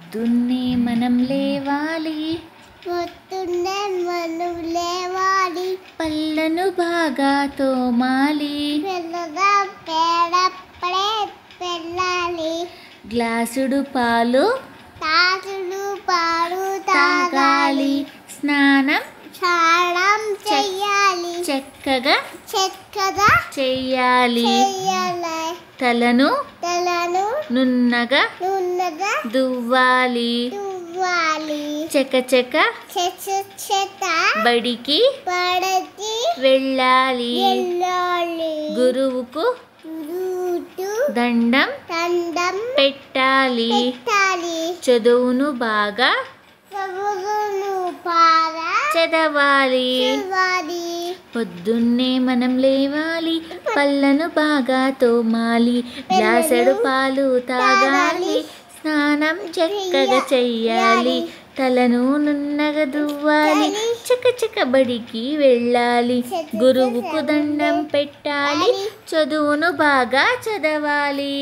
పొద్దున్నే మనం లేవాలి, పళ్ళను బాగా తోమాలి, గ్లాసుడు పాలు తాగాలి, స్నానం చక్కగా చెయ్యాలి, తలను నున్నగా దువ్వాలి, చకచక బడికి వెళ్ళాలి, గురువుకు దండం పెట్టాలి, చదువును బాగా చదవాలి. పొద్దున్నే మనం లేవాలి, పళ్ళను బాగా తోమాలి, గ్లాసెడు పాలు తాగాలి, స్నానం చక్కగా చెయ్యాలి, తలను నున్నగా దువ్వాలి, చకచక బడికి వెళ్ళాలి, గురువుకు దండం పెట్టాలి, చదువును బాగా చదవాలి.